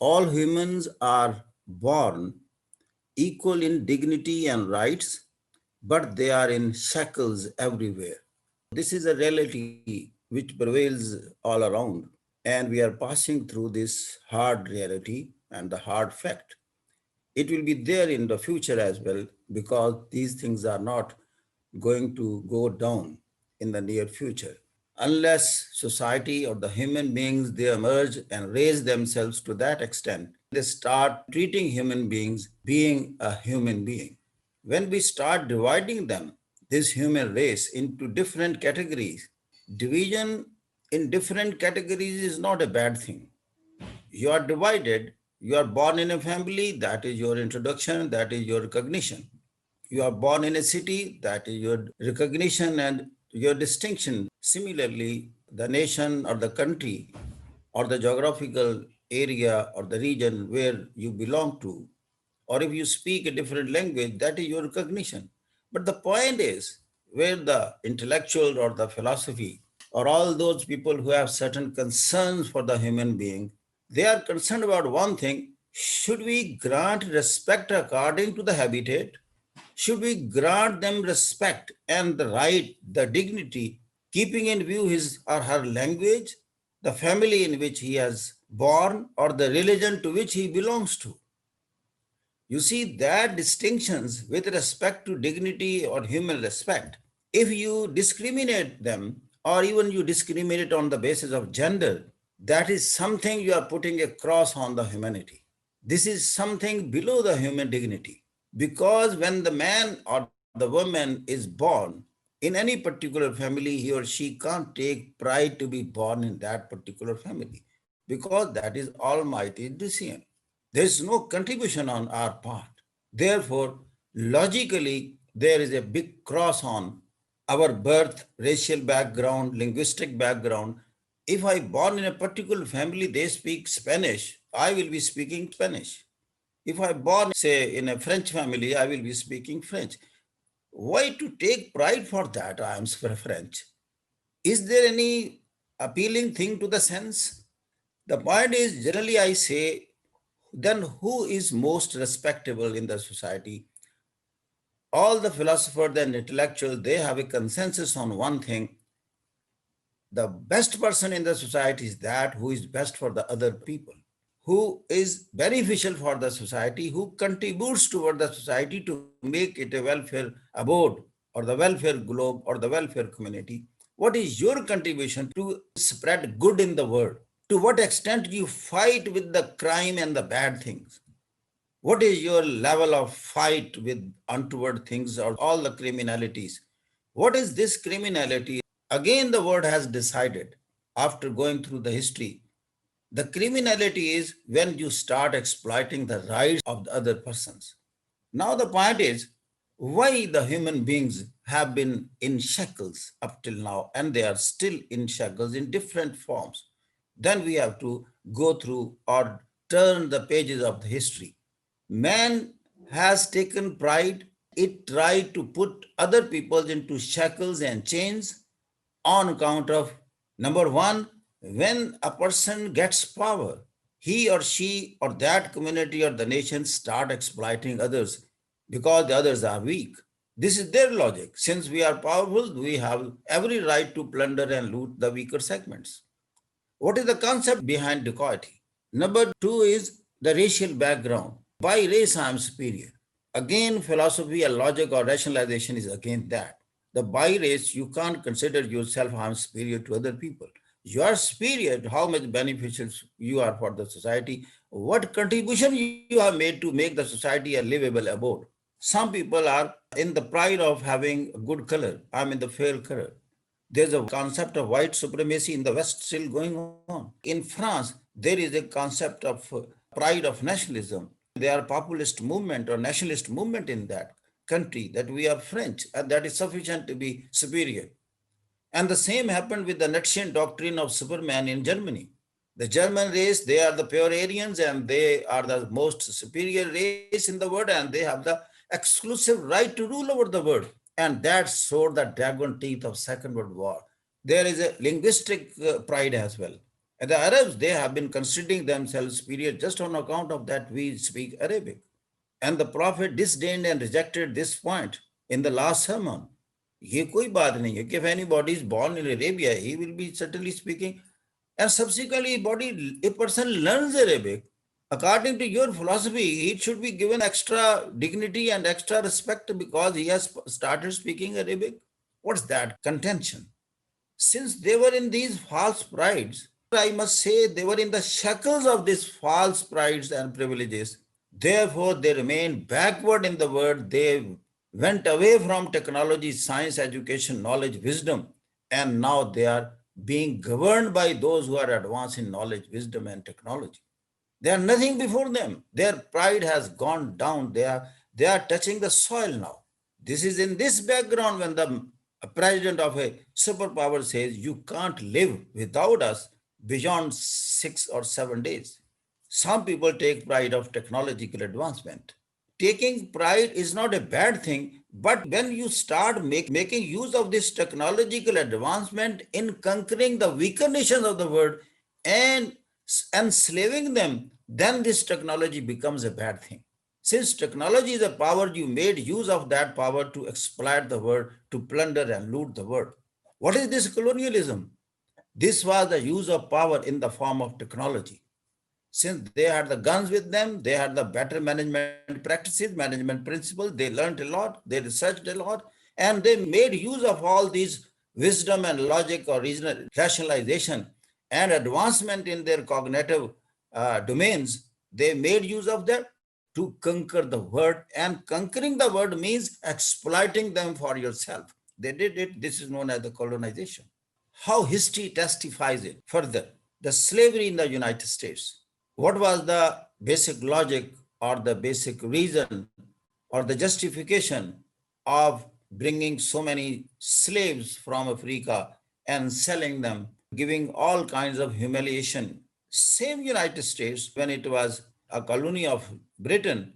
All humans are born equal in dignity and rights, but they are in shackles everywhere. This is a reality which prevails all around, and we are passing through this hard reality and the hard fact. It will be there in the future as well because these things are not going to go down in the near future unless society or the human beings they emerge and raise themselves to that extent they start treating human beings being a human being. When we start dividing them, this human race, into different categories, division in different categories is not a bad thing. You are divided, you are born in a family, that is your introduction, that is your recognition. You are born in a city, that is your recognition and your distinction. Similarly, the nation or the country or the geographical area or the region where you belong to, or if you speak a different language, that is your recognition. But the point is, where the intellectual or the philosophy or all those people who have certain concerns for the human being, they are concerned about one thing: should we grant respect according to the habitat? Should we grant them respect and the right, the dignity, keeping in view his or her language, the family in which he has born, or the religion to which he belongs to? You see that distinctions with respect to dignity or human respect, if you discriminate them or even you discriminate on the basis of gender, that is something you are putting a cross on the humanity. This is something below the human dignity. Because when the man or the woman is born in any particular family, he or she can't take pride to be born in that particular family because that is Almighty's decision. There is no contribution on our part. Therefore, logically, there is a big cross on our birth, racial background, linguistic background. If I born in a particular family, they speak Spanish, I will be speaking Spanish. If I born, say, in a French family, I will be speaking French. Why to take pride for that? I am French. Is there any appealing thing to the sense? The point is, generally I say, then who is most respectable in the society? All the philosophers and intellectuals, they have a consensus on one thing: the best person in the society is that who is best for the other people, who is beneficial for the society, who contributes toward the society to make it a welfare abode or the welfare globe or the welfare community. What is your contribution to spread good in the world? To what extent you fight with the crime and the bad things? What is your level of fight with untoward things or all the criminalities? What is this criminality? Again, the world has decided after going through the history. The criminality is when you start exploiting the rights of the other persons. Now the point is, why the human beings have been in shackles up till now, and they are still in shackles in different forms. Then we have to go through or turn the pages of the history. Man has taken pride. It tried to put other people into shackles and chains on account of, number one, when a person gets power, he or she or that community or the nation start exploiting others because the others are weak. This is their logic. Since we are powerful, we have every right to plunder and loot the weaker segments. What is the concept behind dacoity? Number two is the racial background. By race, I am superior. Again, philosophy and logic or rationalization is again that. The by race, you can't consider yourself I am superior to other people. You are superior to how much beneficial you are for the society, what contribution you have made to make the society a livable abode. Some people are in the pride of having a good color. I'm in the fair color. There's a concept of white supremacy in the West still going on. In France, there is a concept of pride of nationalism. There are populist movement or nationalist movement in that country that we are French and that is sufficient to be superior. And the same happened with the Nietzschean doctrine of Superman in Germany. The German race, they are the pure Aryans and they are the most superior race in the world and they have the exclusive right to rule over the world. And that sowed the dragon teeth of Second World War. There is a linguistic pride as well. And the Arabs, they have been considering themselves superior just on account of that we speak Arabic. And the Prophet disdained and rejected this point in the last sermon. ये कोई बात नहीं है कि if anybody is born in Arabia, he will be certainly speaking. And subsequently, a person learns Arabic. According to your philosophy, it should be given extra dignity and extra respect because he has started speaking Arabic. What's that contention? Since they were in these false prides, I must say they were in the shackles of these false prides and privileges. Therefore, they remained backward in the world. They went away from technology, science, education, knowledge, wisdom, and now they are being governed by those who are advanced in knowledge, wisdom, and technology. They are nothing before them. Their pride has gone down. They are touching the soil now. This is in this background when the president of a superpower says, you can't live without us beyond 6 or 7 days. Some people take pride of technological advancement. Taking pride is not a bad thing, but when you start making use of this technological advancement in conquering the weaker nations of the world and enslaving them, then this technology becomes a bad thing. Since technology is a power, you made use of that power to exploit the world, to plunder and loot the world. What is this colonialism? This was the use of power in the form of technology. Since they had the guns with them, they had the better management practices, management principles, they learned a lot, they researched a lot, and they made use of all these wisdom and logic or rationalization and advancement in their cognitive domains. They made use of that to conquer the world, and conquering the world means exploiting them for yourself. They did it. This is known as the colonization. How history testifies it further. The slavery in the United States. What was the basic logic or the basic reason or the justification of bringing so many slaves from Africa and selling them, giving all kinds of humiliation? Same United States, when it was a colony of Britain,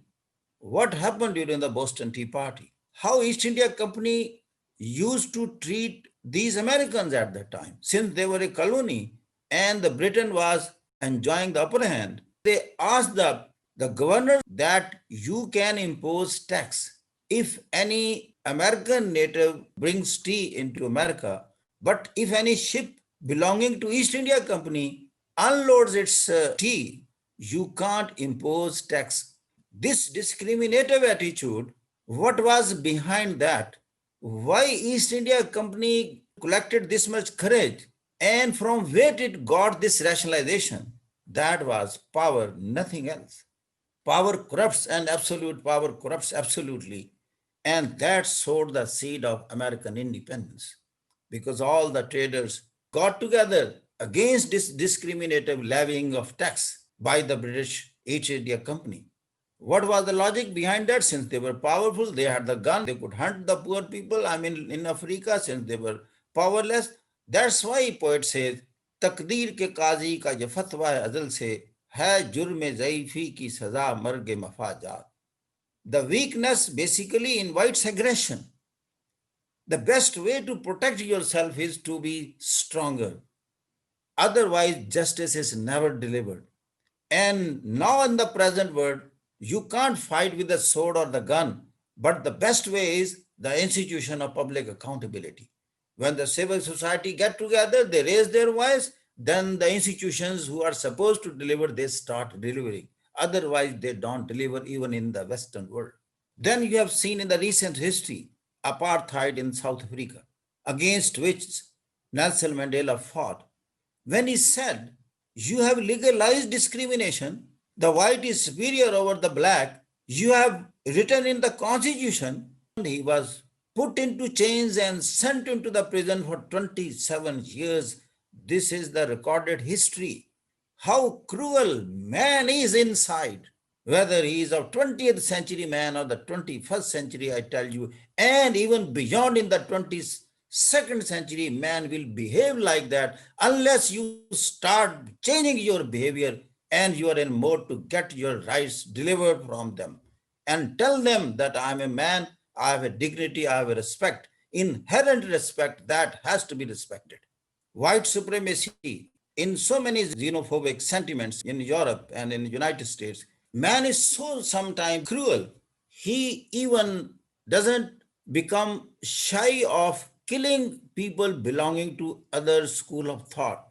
what happened during the Boston Tea Party? How East India Company used to treat these Americans at that time, since they were a colony and the Britain was enjoying the upper hand. They asked the governor that you can impose tax if any American native brings tea into America, but if any ship belonging to East India Company unloads its tea, you can't impose tax. This discriminative attitude, what was behind that? Why East India Company collected this much courage, and from where it got this rationalization? That was power, nothing else. Power corrupts, and absolute power corrupts absolutely. And that sowed the seed of American independence, because all the traders got together against this discriminative levying of tax by the British East India Company. What was the logic behind that? Since they were powerful, they had the gun, they could hunt the poor people, in Africa, since they were powerless. That's why poet says, तकदीर के काजी का ये फतवा अज़ल से है जुर्म ज़ईफ़ी की सज़ा मर्ग मफाजात. The weakness basically invites aggression. The best way to protect yourself is to be stronger. Otherwise, justice is never delivered. And now in the present world, you can't fight with the sword or the gun, but the best way is the institution of public accountability. When the civil society get together, they raise their voice, then the institutions who are supposed to deliver, they start delivering. Otherwise, they don't deliver even in the Western world. Then you have seen in the recent history, apartheid in South Africa, against which Nelson Mandela fought. When he said, you have legalized discrimination, the white is superior over the black, you have written in the constitution, he was put into chains and sent into the prison for 27 years. This is the recorded history. How cruel man is inside, whether he is of 20th century man or the 21st century, I tell you, and even beyond in the 22nd century, man will behave like that unless you start changing your behavior and you are in mode to get your rights delivered from them and tell them that I am a man, I have a dignity, I have a respect, inherent respect that has to be respected. White supremacy in so many xenophobic sentiments in Europe and in the United States, man is so sometimes cruel. He even doesn't become shy of killing people belonging to other school of thought.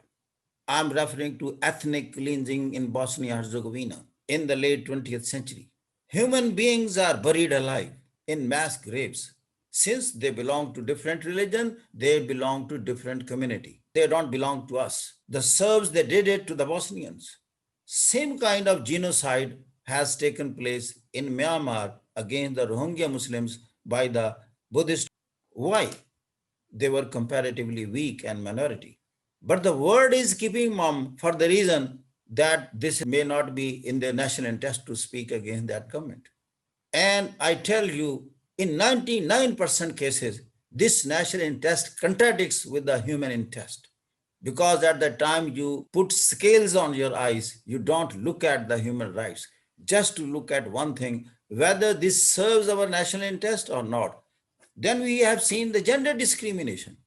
I'm referring to ethnic cleansing in Bosnia-Herzegovina in the late 20th century. Human beings are buried alive in mass graves. Since they belong to different religion, they belong to different community. They don't belong to us. The Serbs, they did it to the Bosnians. Same kind of genocide has taken place in Myanmar against the Rohingya Muslims by the Buddhist. Why? They were comparatively weak and minority. But the world is keeping mum for the reason that this may not be in their national interest to speak against that government. And I tell you, in 99% cases, this national interest contradicts with the human interest. Because at the time you put scales on your eyes, you don't look at the human rights, just to look at one thing, whether this serves our national interest or not. Then we have seen the gender discrimination.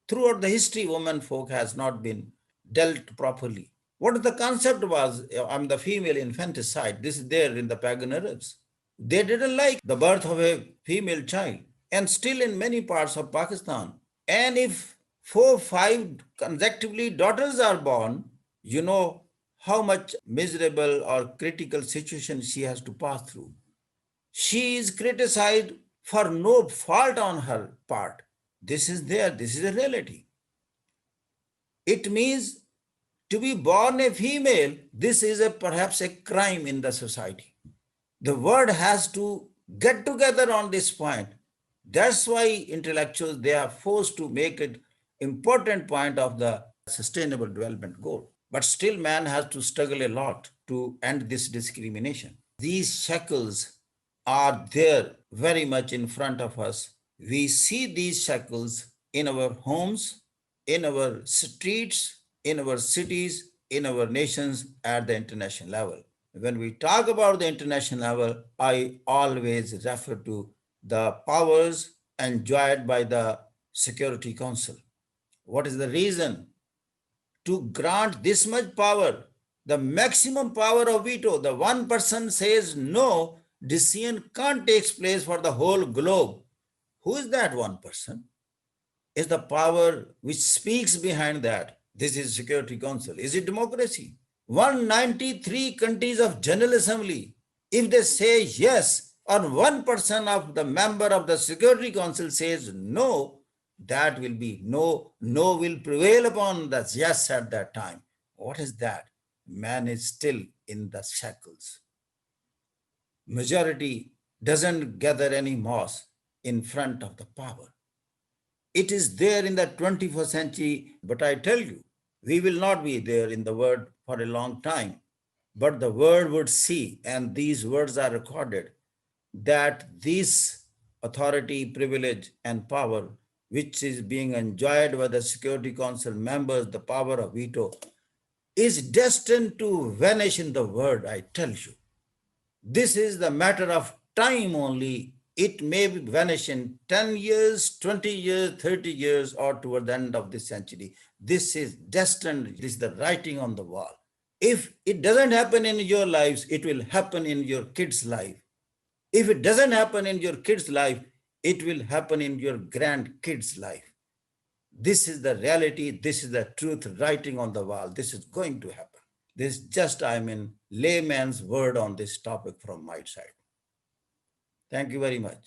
Throughout the history, women folk has not been dealt properly. What the concept was, the female infanticide. This is there in the pagan Arabs. They didn't like the birth of a female child. And still in many parts of Pakistan. And if 4, 5 consecutively daughters are born, you know how much miserable or critical situation she has to pass through. She is criticized for no fault on her part. This is there, this is a reality. It means to be born a female, this is perhaps a crime in the society. The world has to get together on this point. That's why intellectuals, they are forced to make it important point of the sustainable development goal. But still man has to struggle a lot to end this discrimination. These shackles are there very much in front of us. We see these shackles in our homes, in our streets, in our cities, in our nations at the international level. When we talk about the international level, I always refer to the powers enjoyed by the Security Council. What is the reason to grant this much power? The maximum power of veto. The one person says no, decision can't take place for the whole globe. Who is that one person? Is the power which speaks behind that. This is Security Council. Is it democracy? 193 countries of General Assembly, if they say yes, or 1% of the member of the Security Council says no, that will be no will prevail upon the yes at that time. What is that? Man is still in the shackles. Majority doesn't gather any moss in front of the power. It is there in the 21st century, but I tell you, we will not be there in the world for a long time. But the world would see, and these words are recorded, that this authority, privilege, and power, which is being enjoyed by the Security Council members, the power of veto, is destined to vanish in the world, I tell you. This is the matter of time only. It may vanish in 10 years, 20 years, 30 years, or toward the end of this century. This is destined. This is the writing on the wall. If it doesn't happen in your lives, it will happen in your kids' life. If it doesn't happen in your kids' life, it will happen in your grandkids' life. This is the reality. This is the truth writing on the wall. This is going to happen. This is just, layman's word on this topic from my side. Thank you very much.